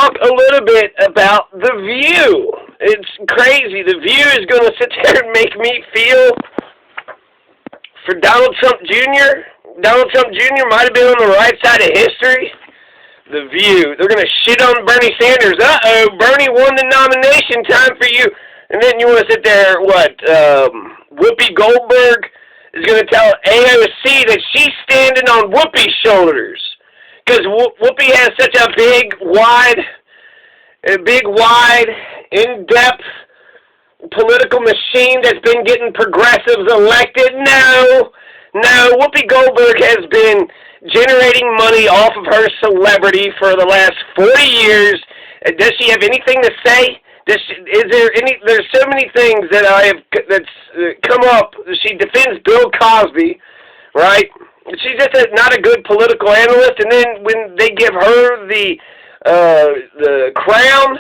talk a little bit about The View. It's crazy. The View is going to sit there and make me feel for Donald Trump Jr. Donald Trump Jr. might have been on the right side of history. The View. They're going to shit on Bernie Sanders. Uh-oh, Bernie won the nomination. Time for you. And then you want to sit there, Whoopi Goldberg is going to tell AOC that she's standing on Whoopi's shoulders. Because Whoopi has such a big, wide, in-depth political machine that's been getting progressives elected. No, Whoopi Goldberg has been generating money off of her celebrity for the last 40 years. Does she have anything to say? There's so many things that's come up. She defends Bill Cosby, right? She's just not a good political analyst, and then when they give her the crown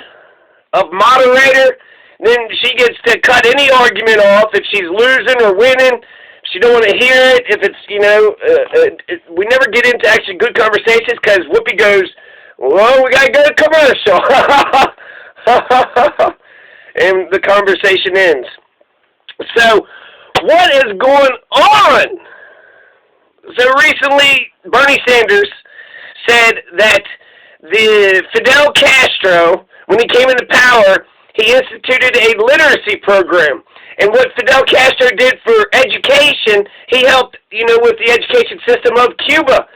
of moderator, then she gets to cut any argument off if she's losing or winning. She don't want to hear it. If it's, we never get into actually good conversations because Whoopi goes, well, we got to go to commercial. And the conversation ends. So, what is going on? So recently, Bernie Sanders said that the Fidel Castro, when he came into power, he instituted a literacy program. And what Fidel Castro did for education, he helped, with the education system of Cuba.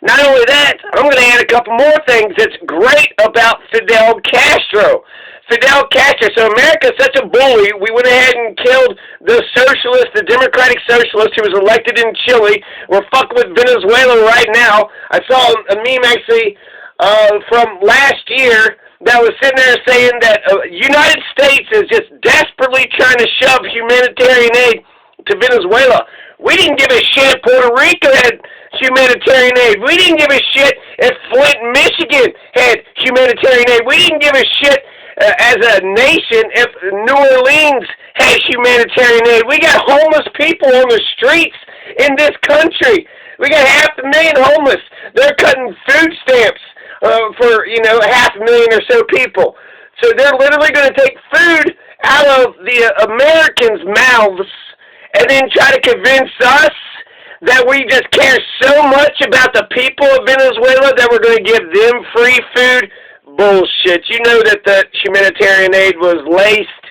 Not only that, I'm going to add a couple more things that's great about Fidel Castro. Fidel Castro, so America's such a bully, we went ahead and killed the socialist, the democratic socialist who was elected in Chile. We're fucking with Venezuela right now. I saw a meme actually from last year that was sitting there saying that United States is just desperately trying to shove humanitarian aid to Venezuela. We didn't give a shit if Puerto Rico had humanitarian aid. We didn't give a shit if Flint, Michigan had humanitarian aid. We didn't give a shit as a nation if New Orleans had humanitarian aid. We got homeless people on the streets in this country. We got 500,000 homeless. They're cutting food stamps for 500,000 or so people. So they're literally going to take food out of the Americans' mouths and then try to convince us that we just care so much about the people of Venezuela that we're going to give them free food. Bullshit. You know that the humanitarian aid was laced.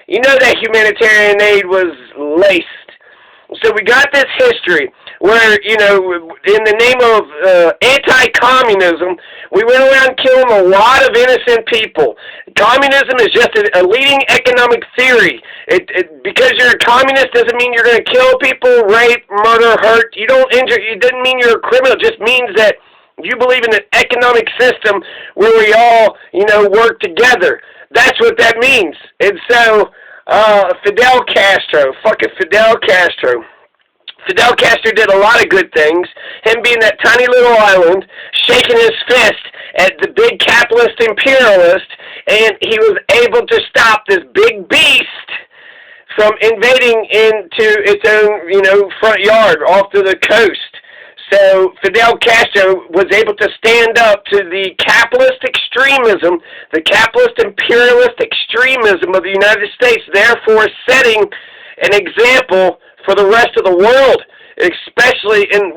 You know that humanitarian aid was laced. So we got this history where, in the name of anti-communism, we went around killing a lot of innocent people. Communism is just a leading economic theory. Because you're a communist doesn't mean you're going to kill people, rape, murder, hurt. You don't injure. It doesn't mean you're a criminal. It just means that you believe in an economic system where we all, work together. That's what that means. And so, Fidel Castro, fucking Fidel Castro. Fidel Castro did a lot of good things. Him being that tiny little island, shaking his fist at the big capitalist imperialist, and he was able to stop this big beast from invading into its own, front yard off to the coast. So Fidel Castro was able to stand up to the capitalist extremism, the capitalist imperialist extremism of the United States, therefore setting an example for the rest of the world, especially in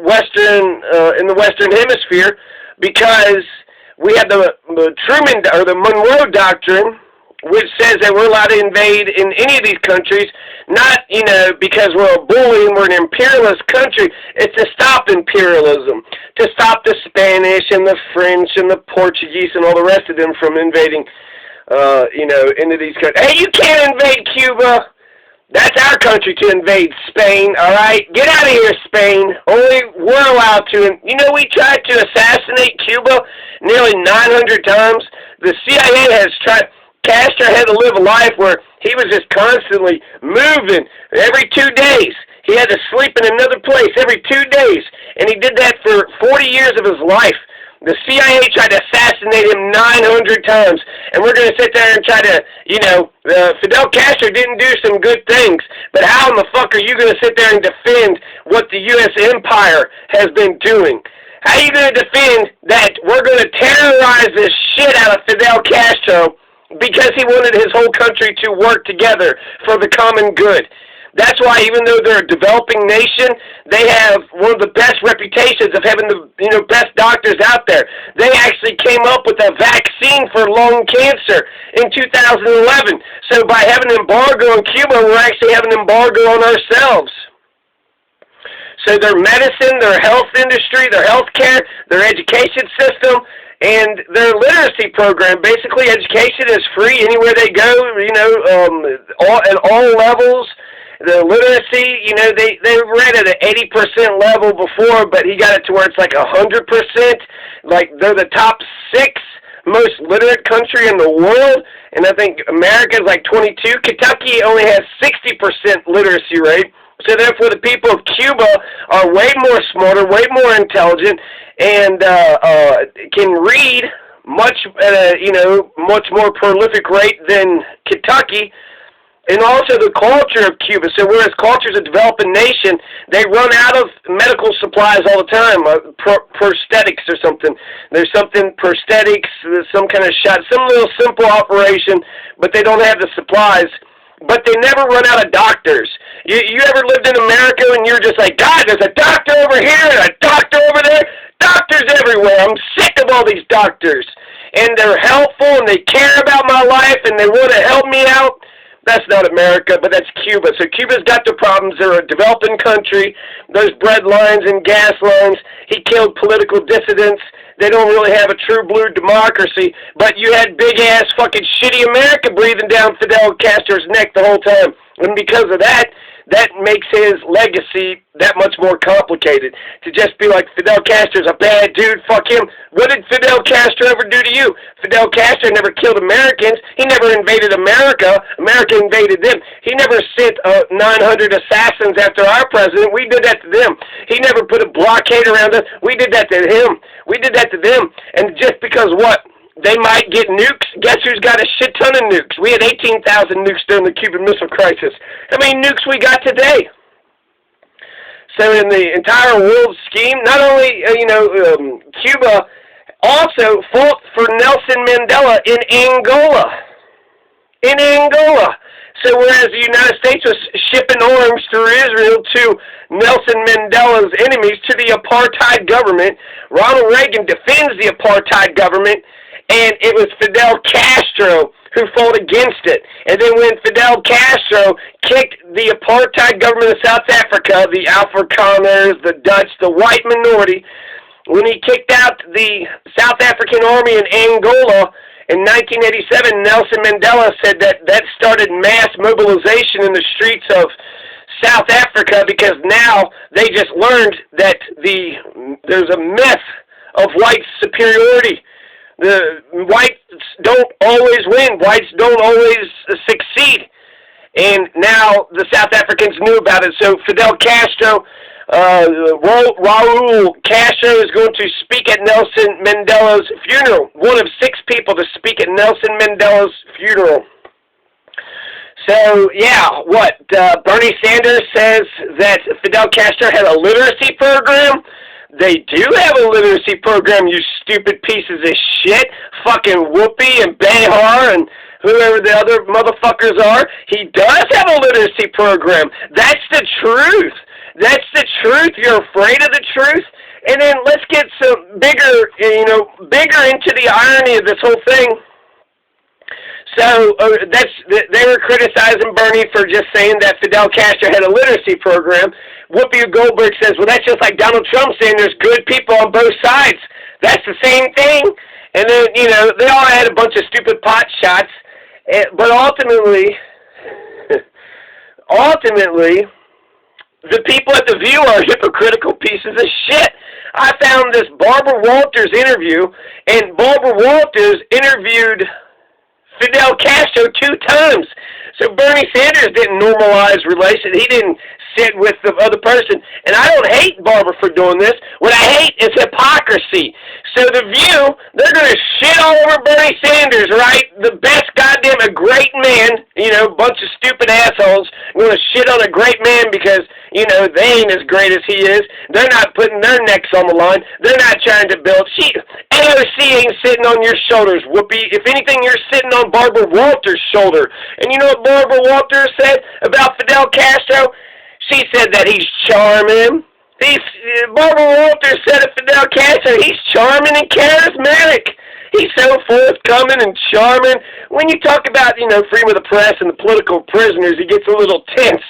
the Western Hemisphere, because we have the Truman or the Monroe Doctrine, which says that we're allowed to invade in any of these countries, not, because we're a bully and we're an imperialist country. It's to stop imperialism, to stop the Spanish and the French and the Portuguese and all the rest of them from invading, into these countries. Hey, you can't invade Cuba. That's our country to invade Spain, all right? Get out of here, Spain. Only we're allowed to. And, we tried to assassinate Cuba nearly 900 times. The CIA has tried. Castro had to live a life where he was just constantly moving every 2 days. He had to sleep in another place every 2 days, and he did that for 40 years of his life. The CIA tried to assassinate him 900 times, and we're going to sit there and try to, Fidel Castro didn't do some good things, but how in the fuck are you going to sit there and defend what the U.S. empire has been doing? How are you going to defend that we're going to terrorize the shit out of Fidel Castro because he wanted his whole country to work together for the common good? That's why, even though they're a developing nation, they have one of the best reputations of having the best doctors out there. They actually came up with a vaccine for lung cancer in 2011. So by having an embargo on Cuba, we're actually having an embargo on ourselves. So their medicine, their health industry, their health care, their education system, and their literacy program. Basically, education is free anywhere they go, at all levels. The literacy, they read at an 80% level before, but he got it to where it's like 100%. Like, they're the top 6 most literate country in the world, and I think America's like 22. Kentucky only has 60% literacy rate. So therefore, the people of Cuba are way more smarter, way more intelligent, and can read much more prolific rate than Kentucky. And also the culture of Cuba. So whereas culture is a developing nation, they run out of medical supplies all the time, prosthetics or something. There's something, prosthetics, some kind of shot, some little simple operation, but they don't have the supplies. But they never run out of doctors. You ever lived in America and you're just like, God, there's a doctor over here and a doctor over there? Doctors everywhere. I'm sick of all these doctors. And they're helpful and they care about my life and they want to help me out. That's not America, but that's Cuba. So Cuba's got their problems. They're a developing country. There's bread lines and gas lines. He killed political dissidents. They don't really have a true blue democracy. But you had big-ass fucking shitty America breathing down Fidel Castro's neck the whole time. And because of that, that makes his legacy that much more complicated. To just be like, Fidel Castro's a bad dude, fuck him. What did Fidel Castro ever do to you? Fidel Castro never killed Americans. He never invaded America. America invaded them. He never sent 900 assassins after our president. We did that to them. He never put a blockade around us. We did that to him. We did that to them. And just because what? They might get nukes. Guess who's got a shit ton of nukes? We had 18,000 nukes during the Cuban Missile Crisis. How many nukes we got today? So in the entire world scheme, not only, Cuba also fought for Nelson Mandela in Angola. In Angola. So whereas the United States was shipping arms through Israel to Nelson Mandela's enemies, to the apartheid government, Ronald Reagan defends the apartheid government. And it was Fidel Castro who fought against it. And then when Fidel Castro kicked the apartheid government of South Africa, the Afrikaners, the Dutch, the white minority, when he kicked out the South African army in Angola in 1987, Nelson Mandela said that started mass mobilization in the streets of South Africa, because now they just learned that there's a myth of white superiority. The whites don't always win. Whites don't always succeed. And now the South Africans knew about it. So Fidel Castro, Raul Castro is going to speak at Nelson Mandela's funeral. One of 6 people to speak at Nelson Mandela's funeral. So, yeah, Bernie Sanders says that Fidel Castro had a literacy program. They do have a literacy program, you stupid pieces of shit. Fucking Whoopi and Behar and whoever the other motherfuckers are. He does have a literacy program. That's the truth. That's the truth. You're afraid of the truth. And then let's get some bigger into the irony of this whole thing. So they were criticizing Bernie for just saying that Fidel Castro had a literacy program. Whoopi Goldberg says, well, that's just like Donald Trump saying there's good people on both sides. That's the same thing. And then, they all had a bunch of stupid pot shots. But ultimately, the people at The View are hypocritical pieces of shit. I found this Barbara Walters interview, and Barbara Walters interviewed Fidel Castro 2 times. So Bernie Sanders didn't normalize relations. He didn't sit with the other person. And I don't hate Barbara for doing this. What I hate is hypocrisy. So The View, they're going to shit all over Bernie Sanders, right? The best goddamn, a great man, a bunch of stupid assholes going to shit on a great man because you know, they ain't as great as he is. They're not putting their necks on the line. They're not trying to build. AOC ain't sitting on your shoulders, Whoopi. If anything, you're sitting on Barbara Walters' shoulder. And you know what Barbara Walters said about Fidel Castro? She said that he's charming. Barbara Walters said of Fidel Castro, he's charming and charismatic. He's so forthcoming and charming. When you talk about, you know, freedom of the press and the political prisoners, he gets a little tense.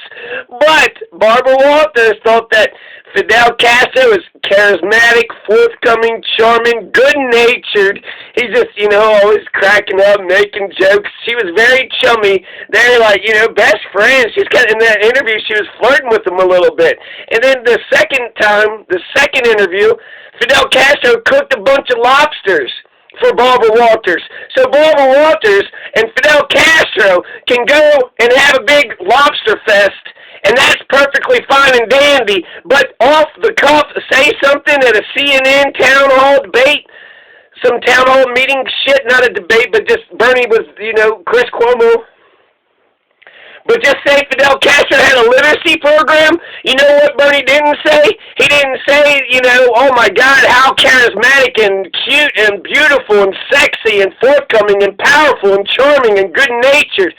But Barbara Walters thought that Fidel Castro is charismatic, forthcoming, charming, good-natured. He's just, you know, always cracking up, making jokes. She was very chummy. They're like, you know, best friends. She's got, in that interview, she was flirting with him a little bit. And then the second interview, Fidel Castro cooked a bunch of lobsters for Barbara Walters. So Barbara Walters and Fidel Castro can go and have a big lobster fest, and that's perfectly fine and dandy, but off the cuff, say something at a CNN town hall debate, some town hall meeting shit, not a debate, but just Bernie was, you know, Chris Cuomo. But just say Fidel Castro had a literacy program. You know what Bernie didn't say? He didn't say, you know, oh my God, how charismatic and cute and beautiful and sexy and forthcoming and powerful and charming and good-natured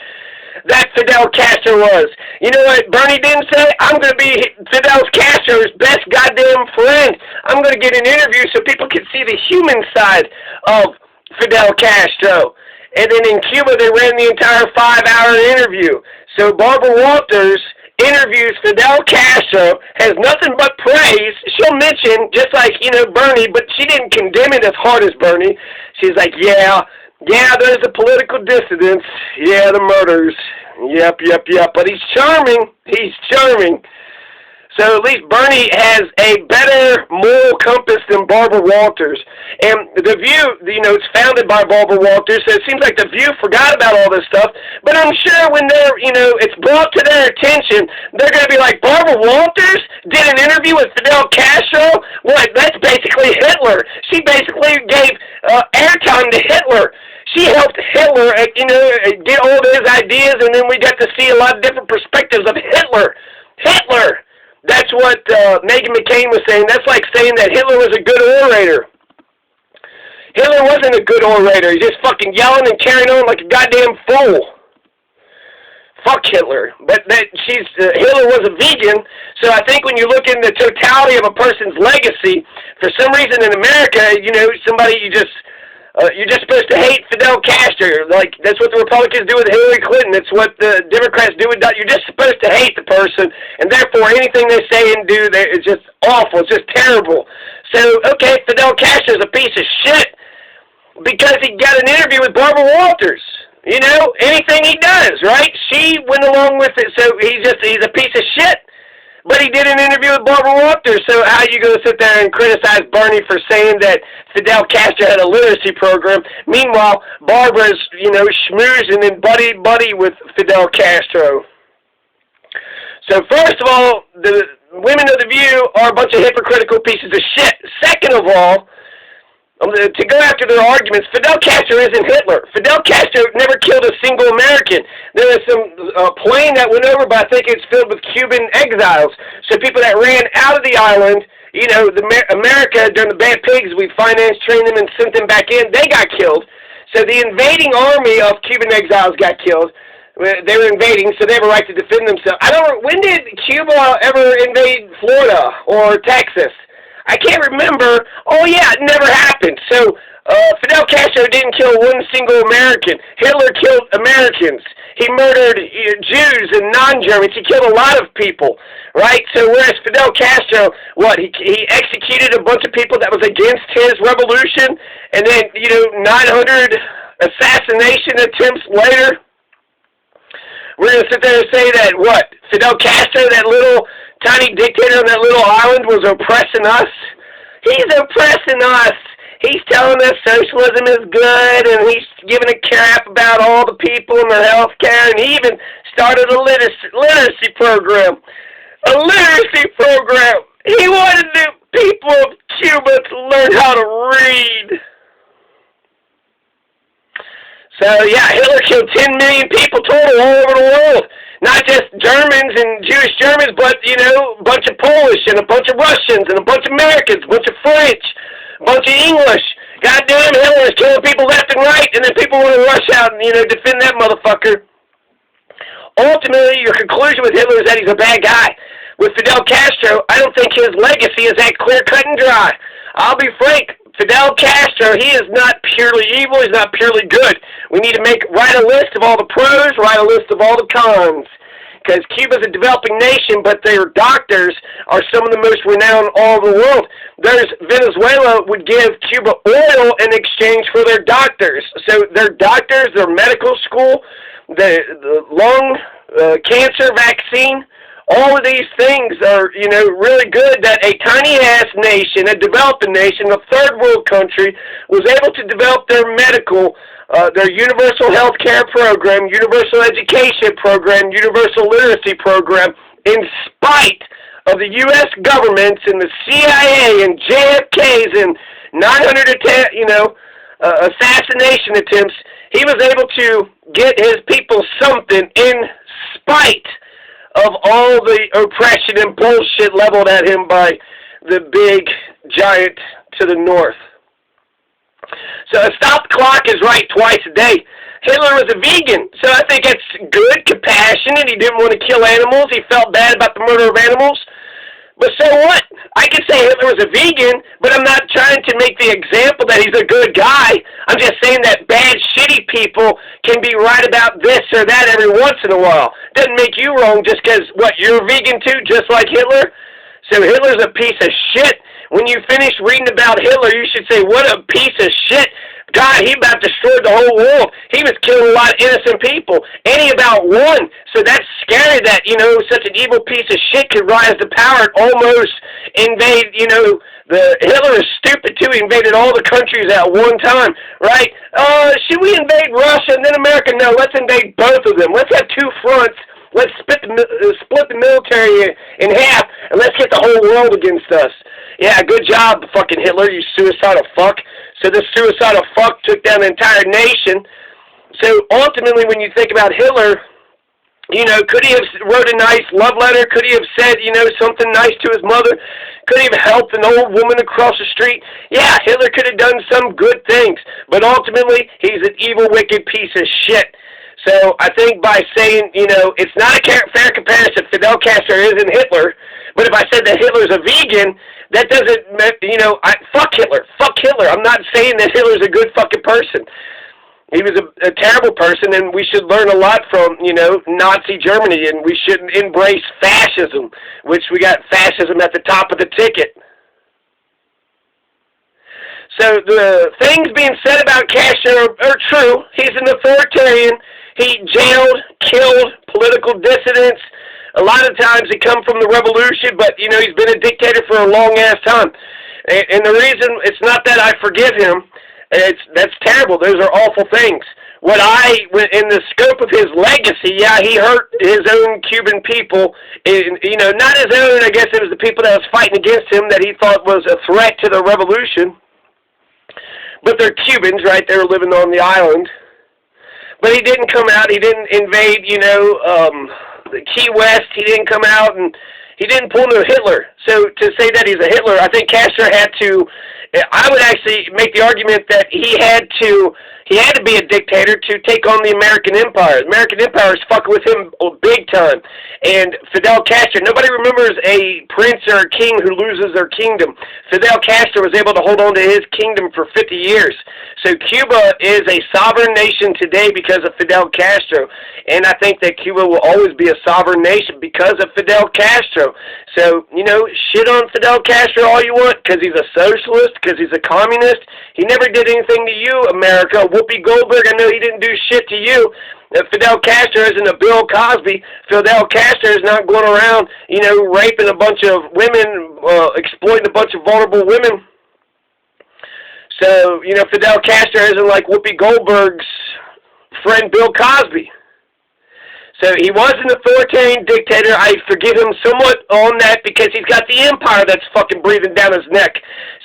that Fidel Castro was. You know what Bernie didn't say? I'm going to be Fidel Castro's best goddamn friend. I'm going to get an interview so people can see the human side of Fidel Castro. And then in Cuba, they ran the entire 5-hour interview. So Barbara Walters interviews Fidel Castro, has nothing but praise. She'll mention, just like, you know, Bernie, but she didn't condemn it as hard as Bernie. She's like, yeah, there's the political dissidents. Yeah, the murders. Yep. But he's charming. So at least Bernie has a better moral compass than Barbara Walters. And The View, you know, it's founded by Barbara Walters, so it seems like The View forgot about all this stuff. But I'm sure when they're, you know, it's brought to their attention, they're going to be like, Barbara Walters did an interview with Fidel Castro? What, that's basically Hitler. She basically gave airtime to Hitler. She helped Hitler, you know, get all of his ideas, and then we got to see a lot of different perspectives of Hitler. That's what Meghan McCain was saying. That's like saying that Hitler was a good orator. Hitler wasn't a good orator. He's just fucking yelling and carrying on like a goddamn fool. Fuck Hitler. But Hitler was a vegan, so I think when you look in the totality of a person's legacy, for some reason in America, you know, you're just supposed to hate Fidel Castro. Like, that's what the Republicans do with Hillary Clinton. That's what the Democrats do with You're just supposed to hate the person, and therefore anything they say and do, it's just awful. It's just terrible. So, okay, Fidel Castro's a piece of shit because he got an interview with Barbara Walters. You know, anything he does, right? She went along with it, so he's a piece of shit. But he did an interview with Barbara Walters, so how are you going to sit there and criticize Bernie for saying that Fidel Castro had a literacy program? Meanwhile, Barbara's, you know, schmoozing and buddy with Fidel Castro. So first of all, the women of The View are a bunch of hypocritical pieces of shit. Second of all, to go after their arguments, Fidel Castro isn't Hitler. Fidel Castro never killed a single American. There was some plane that went over, but I think it's filled with Cuban exiles. So people that ran out of the island, you know, America, during the bad pigs, we financed, trained them, and sent them back in. They got killed. So the invading army of Cuban exiles got killed. They were invading, so they have a right to defend themselves. When did Cuba ever invade Florida or Texas? I can't remember. Oh, yeah, it never happened. So Fidel Castro didn't kill one single American. Hitler killed Americans. He murdered Jews and non-Germans. He killed a lot of people, right? So whereas Fidel Castro, he executed a bunch of people that was against his revolution, and then, you know, 900 assassination attempts later, we're going to sit there and say that, Fidel Castro, that little tiny dictator on that little island, was oppressing us? He's oppressing us. He's telling us socialism is good, and he's giving a crap about all the people and their health care, and he even started a literacy program. A literacy program. He wanted the people of Cuba to learn how to read. So, yeah, Hitler killed 10 million people total all over the world. Not just Germans and Jewish Germans, but, you know, a bunch of Polish and a bunch of Russians and a bunch of Americans, a bunch of French, a bunch of English. Goddamn, Hitler is killing people left and right, and then people want to rush out and, you know, defend that motherfucker. Ultimately, your conclusion with Hitler is that he's a bad guy. With Fidel Castro, I don't think his legacy is that clear-cut and dry. I'll be frank, Fidel Castro, he is not purely evil, he's not purely good. We need to write a list of all the pros, write a list of all the cons. Because Cuba's a developing nation, but their doctors are some of the most renowned in all the world. Venezuela would give Cuba oil in exchange for their doctors. So their doctors, their medical school, the lung cancer vaccine, all of these things are, you know, really good that a tiny-ass nation, a developing nation, a third-world country, was able to develop their medical, their universal health care program, universal education program, universal literacy program, in spite of the U.S. governments and the CIA and JFK's and 900 assassination attempts. He was able to get his people something in spite of all the oppression and bullshit leveled at him by the big giant to the north. So a stop clock is right twice a day. Hitler was a vegan, so I think it's good, compassionate. He didn't want to kill animals. He felt bad about the murder of animals. But so what? I could say Hitler was a vegan, but I'm not trying to make the example that he's a good guy. I'm just saying that bad, shitty people can be right about this or that every once in a while. Doesn't make you wrong just because, what, you're vegan too, just like Hitler? So Hitler's a piece of shit. When you finish reading about Hitler, you should say, what a piece of shit. God, he about destroyed the whole world. He was killing a lot of innocent people. And he about won. So that's scary that, you know, such an evil piece of shit could rise to power and almost invade, you know, Hitler is stupid too. He invaded all the countries at one time, right? Should we invade Russia and then America? No, let's invade both of them. Let's have two fronts. Let's split the military in half, and let's get the whole world against us. Yeah, good job, fucking Hitler, you suicidal fuck. So this suicidal fuck took down the entire nation. So ultimately, when you think about Hitler, you know, could he have wrote a nice love letter? Could he have said, you know, something nice to his mother? Could he have helped an old woman across the street? Yeah, Hitler could have done some good things. But ultimately, he's an evil, wicked piece of shit. So I think by saying, you know, it's not a fair comparison. Fidel Castro isn't Hitler. But if I said that Hitler's a vegan, that doesn't, you know, fuck Hitler. Fuck Hitler. I'm not saying that Hitler's a good fucking person. He was a terrible person, and we should learn a lot from, you know, Nazi Germany, and we shouldn't embrace fascism, which we got fascism at the top of the ticket. So the things being said about Castro are true. He's an authoritarian. He jailed, killed political dissidents. A lot of times they come from the revolution, but, you know, he's been a dictator for a long-ass time. And the reason, it's not that I forgive him. That's terrible. Those are awful things. In the scope of his legacy, yeah, he hurt his own Cuban people. You know, not his own, I guess it was the people that was fighting against him that he thought was a threat to the revolution. But they're Cubans, right? They were living on the island. But he didn't come out. He didn't invade, you know, the Key West. He didn't come out, and he didn't pull no Hitler. So to say that he's a Hitler, I think Castro had to, I would actually make the argument that he had to be a dictator to take on the American Empire. The American Empire is fucking with him big time. And Fidel Castro, nobody remembers a prince or a king who loses their kingdom. Fidel Castro was able to hold on to his kingdom for 50 years. So Cuba is a sovereign nation today because of Fidel Castro. And I think that Cuba will always be a sovereign nation because of Fidel Castro. So, you know, shit on Fidel Castro all you want because he's a socialist, because he's a communist. He never did anything to you, America. Whoopi Goldberg, I know he didn't do shit to you. Fidel Castro isn't a Bill Cosby. Fidel Castro is not going around, you know, raping a bunch of women, exploiting a bunch of vulnerable women. So, you know, Fidel Castro isn't like Whoopi Goldberg's friend Bill Cosby. So he was an authoritarian dictator. I forgive him somewhat on that because he's got the empire that's fucking breathing down his neck.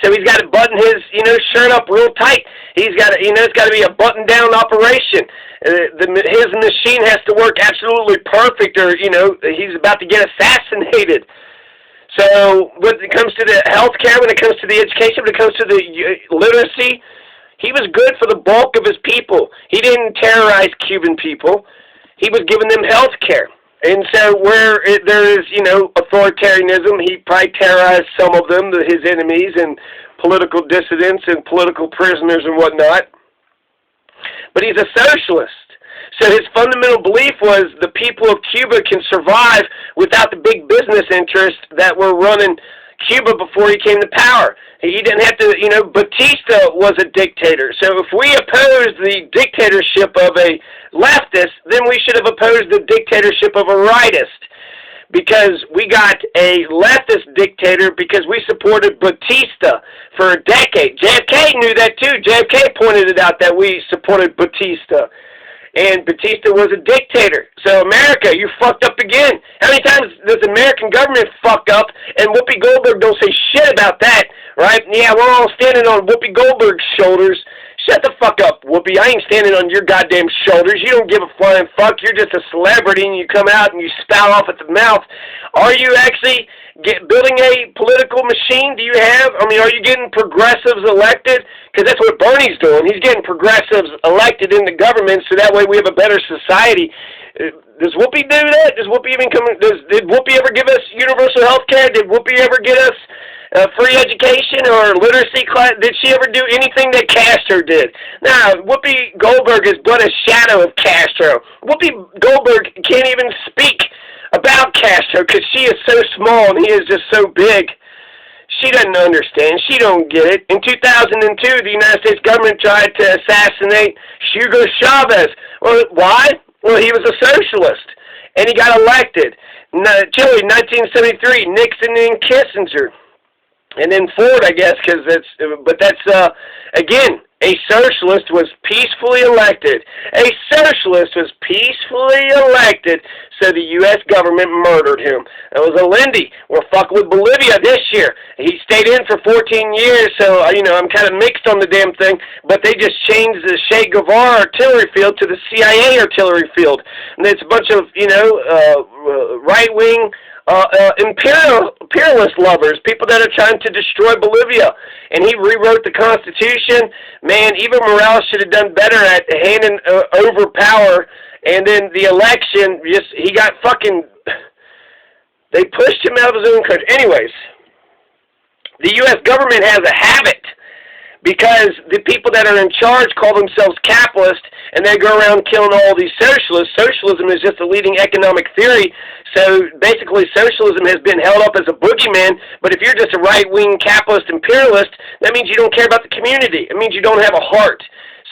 So he's got to button his, you know, shirt up real tight. He's got to, you know, it's got to be a button-down operation. His machine has to work absolutely perfect, or he's about to get assassinated. So when it comes to the healthcare, when it comes to the education, when it comes to the literacy, he was good for the bulk of his people. He didn't terrorize Cuban people. He was giving them healthcare. And so where there is, authoritarianism, he probably terrorized some of them, his enemies and political dissidents and political prisoners and whatnot. But he's a socialist. So his fundamental belief was the people of Cuba can survive without the big business interests that were running Cuba before he came to power. He didn't have to, Batista was a dictator. So if we oppose the dictatorship of a leftist, then we should have opposed the dictatorship of a rightist. Because we got a leftist dictator because we supported Batista for a decade. JFK knew that too. JFK pointed it out that we supported Batista. And Batista was a dictator. So America, you fucked up again. How many times does the American government fuck up and Whoopi Goldberg don't say shit about that, right? Yeah, we're all standing on Whoopi Goldberg's shoulders. Shut the fuck up, Whoopi. I ain't standing on your goddamn shoulders. You don't give a flying fuck. You're just a celebrity and you come out and you spout off at the mouth. Are you actually building a political machine? Do you have? Are you getting progressives elected? Because that's what Bernie's doing. He's getting progressives elected into government so that way we have a better society. Does Whoopi do that? Does Whoopi even come? Did Whoopi ever give us universal health care? Did Whoopi ever get us free education or literacy class? Did she ever do anything that Castro did? Now, Whoopi Goldberg is but a shadow of Castro. Whoopi Goldberg can't even speak about Castro because she is so small and he is just so big. She doesn't understand. She don't get it. In 2002, the United States government tried to assassinate Hugo Chavez. Well, why? Well, he was a socialist, and he got elected. Chile, 1973, Nixon and Kissinger. And then Ford, I guess, again, a socialist was peacefully elected. A socialist was peacefully elected, so the U.S. government murdered him. It was Allende. We're fucking with Bolivia this year. He stayed in for 14 years, so, I'm kind of mixed on the damn thing, but they just changed the Che Guevara artillery field to the CIA artillery field. And it's a bunch of, right-wing imperialist lovers, people that are trying to destroy Bolivia. And he rewrote the Constitution. Man, Evo Morales should have done better at handing over power. And then the election, he got they pushed him out of his own country. Anyways, the U.S. government has a habit because the people that are in charge call themselves capitalist, and they go around killing all these socialists. Socialism is just a leading economic theory. So basically socialism has been held up as a boogeyman, but if you're just a right-wing capitalist imperialist, that means you don't care about the community. It means you don't have a heart.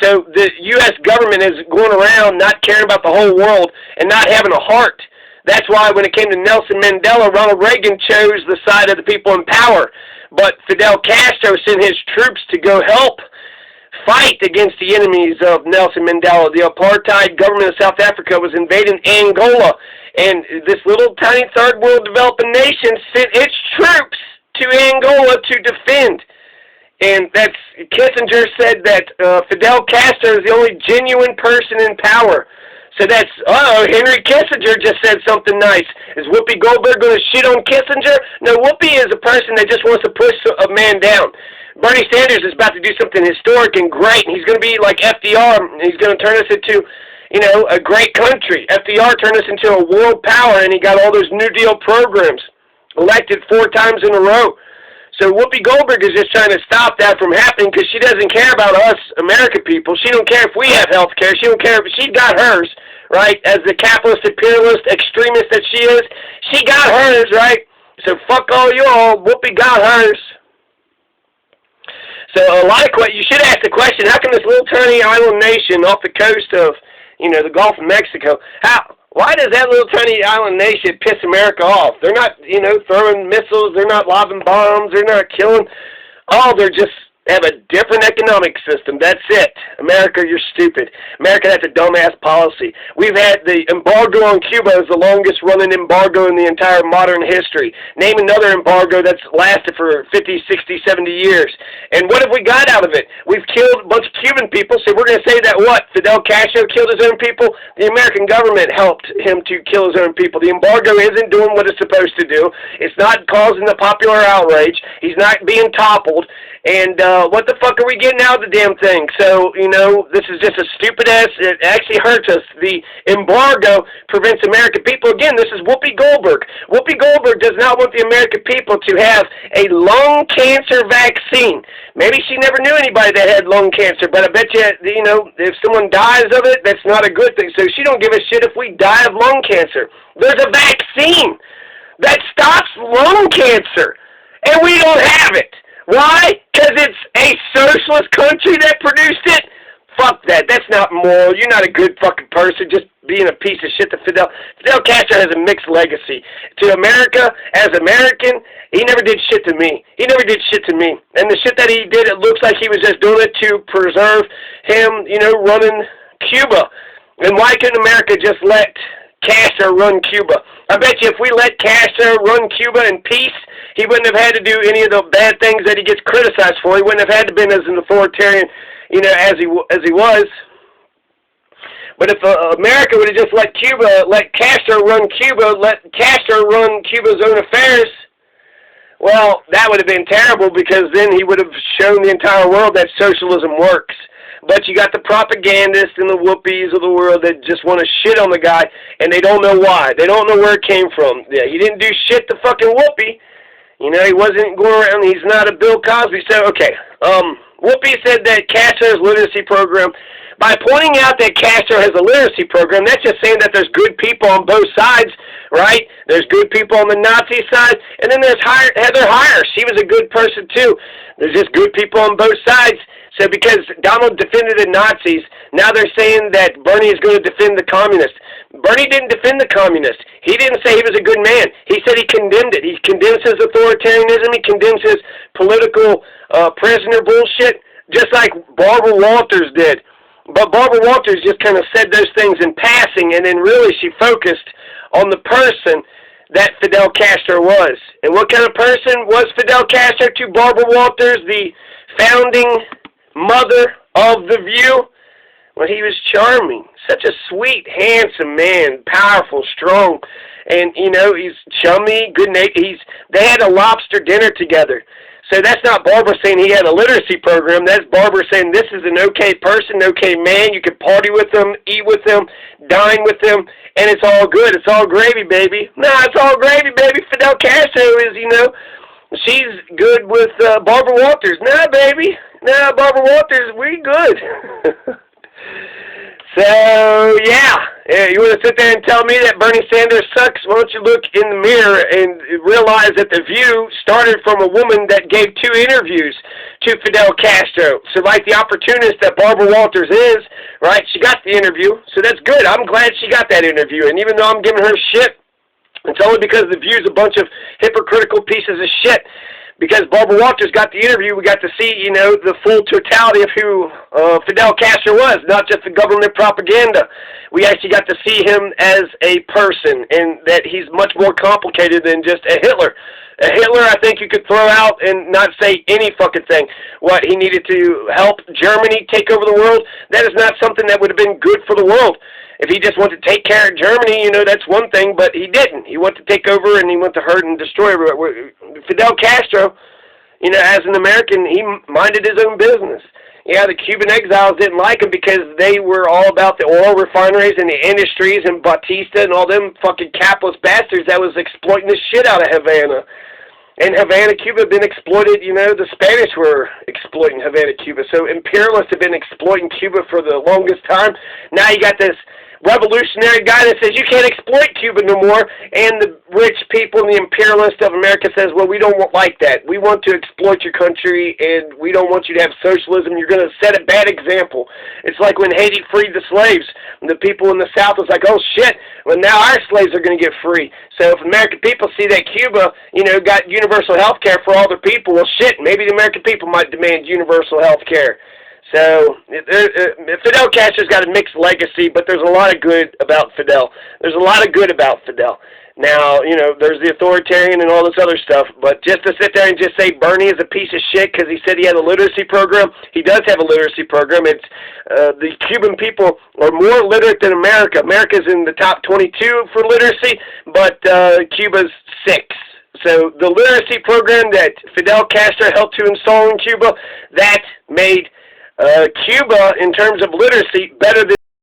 So the U.S. government is going around not caring about the whole world and not having a heart. That's why when it came to Nelson Mandela, Ronald Reagan chose the side of the people in power. But Fidel Castro sent his troops to go help fight against the enemies of Nelson Mandela. The apartheid government of South Africa was invading Angola, and this little tiny third world developing nation sent its troops to Angola to defend. And that's Kissinger said that Fidel Castro is the only genuine person in power. So that's, Henry Kissinger just said something nice. Is Whoopi Goldberg going to shit on Kissinger? No, Whoopi is a person that just wants to push a man down. Bernie Sanders is about to do something historic and great, and he's going to be like FDR, and he's going to turn us into, a great country. FDR turned us into a world power, and he got all those New Deal programs elected 4 times in a row. So Whoopi Goldberg is just trying to stop that from happening because she doesn't care about us American people. She don't care if we have health care. She don't care if she got hers, right? As the capitalist, imperialist, extremist that she is, she got hers, right? So fuck all y'all. Whoopi got hers. So a lot of questions. You should ask the question: how come this little tiny island nation off the coast of, the Gulf of Mexico? Why does that little tiny island nation piss America off? They're not, throwing missiles. They're not lobbing bombs. They're not killing. Oh, they're just They have a different economic system. That's it. America, you're stupid. America, that's a dumbass policy. We've had the embargo on Cuba is the longest running embargo in the entire modern history. Name another embargo that's lasted for 50, 60, 70 years. And what have we got out of it? We've killed a bunch of Cuban people, so we're going to say that what? Fidel Castro killed his own people? The American government helped him to kill his own people. The embargo isn't doing what it's supposed to do. It's not causing the popular outrage. He's not being toppled. And what the fuck are we getting out of the damn thing? So, you know, this is just a stupid ass. It actually hurts us. The embargo prevents American people. Again, this is Whoopi Goldberg. Whoopi Goldberg does not want the American people to have a lung cancer vaccine. Maybe she never knew anybody that had lung cancer, but I bet you know, if someone dies of it, that's not a good thing. So she don't give a shit if we die of lung cancer. There's a vaccine that stops lung cancer, and we don't have it. Why? Because it's a socialist country that produced it? Fuck that. That's not moral. You're not a good fucking person just being a piece of shit to Fidel. Fidel Castro has a mixed legacy. To America, as American, he never did shit to me. He never did shit to me. And the shit that he did, it looks like he was just doing it to preserve him, you know, running Cuba. And why couldn't America just let Castro run Cuba? I bet you if we let Castro run Cuba in peace, he wouldn't have had to do any of the bad things that he gets criticized for. He wouldn't have had to be as an authoritarian, you know, as he was. But if America would have just let Castro run Cuba, let Castro run Cuba's own affairs, well, that would have been terrible, because then he would have shown the entire world that socialism works. But you got the propagandists and the whoopies of the world that just want to shit on the guy, and they don't know why. They don't know where it came from. Yeah, he didn't do shit to fucking Whoopi. You know, he wasn't going around. He's not a Bill Cosby. So, okay. Whoopi said that Castro's literacy program, by pointing out that Castro has a literacy program, that's just saying that there's good people on both sides, right? There's good people on the Nazi side, and then there's Heather Heyer. She was a good person, too. There's just good people on both sides. So because Donald defended the Nazis, now they're saying that Bernie is going to defend the communists. Bernie didn't defend the communists. He didn't say he was a good man. He said he condemned it. He condemns his authoritarianism. He condemns his political prisoner bullshit, just like Barbara Walters did. But Barbara Walters just kind of said those things in passing, and then really she focused on the person that Fidel Castro was. And what kind of person was Fidel Castro to Barbara Walters, the founding mother of The View? Well, he was charming. Such a sweet, handsome man, powerful, strong, and, you know, he's chummy, good-natured. They had a lobster dinner together. So that's not Barbara saying he had a literacy program. That's Barbara saying this is an okay person, okay man. You can party with him, eat with him, dine with him, and it's all good. It's all gravy, baby. Nah, it's all gravy, baby. Fidel Castro is, you know, she's good with Barbara Walters. Nah, baby. Nah, Barbara Walters, we good. So, yeah, you want to sit there and tell me that Bernie Sanders sucks? Why don't you look in the mirror and realize that The View started from a woman that gave 2 interviews to Fidel Castro. So, like the opportunist that Barbara Walters is, right, she got the interview, so that's good. I'm glad she got that interview, and even though I'm giving her shit, it's only because The View's a bunch of hypocritical pieces of shit. Because Barbara Walters got the interview, we got to see, you know, the full totality of who Fidel Castro was, not just the government propaganda. We actually got to see him as a person, and that he's much more complicated than just a Hitler. A Hitler, I think you could throw out and not say any fucking thing. What, he needed to help Germany take over the world? That is not something that would have been good for the world. If he just wanted to take care of Germany, you know, that's one thing, but he didn't. He wanted to take over, and he wanted to hurt and destroy everybody. Fidel Castro, you know, as an American, he minded his own business. Yeah, the Cuban exiles didn't like him because they were all about the oil refineries and the industries and Batista and all them fucking capitalist bastards that was exploiting the shit out of Havana. And Havana, Cuba had been exploited, you know, the Spanish were exploiting Havana, Cuba. So imperialists have been exploiting Cuba for the longest time. Now you got this revolutionary guy that says you can't exploit Cuba no more, and the rich people and the imperialists of America says, well, we don't like that. We want to exploit your country, and we don't want you to have socialism. You're going to set a bad example. It's like when Haiti freed the slaves. The people in the South was like, oh, shit, well, now our slaves are going to get free. So if American people see that Cuba, got universal health care for all their people, well, shit, maybe the American people might demand universal health care. So Fidel Castro's got a mixed legacy, but there's a lot of good about Fidel. There's a lot of good about Fidel. Now, there's the authoritarian and all this other stuff, but just to sit there and just say Bernie is a piece of shit because he said he had a literacy program, he does have a literacy program. It's the Cuban people are more literate than America. America's in the top 22 for literacy, but Cuba's 6. So the literacy program that Fidel Castro helped to install in Cuba, that made Cuba, in terms of literacy, better than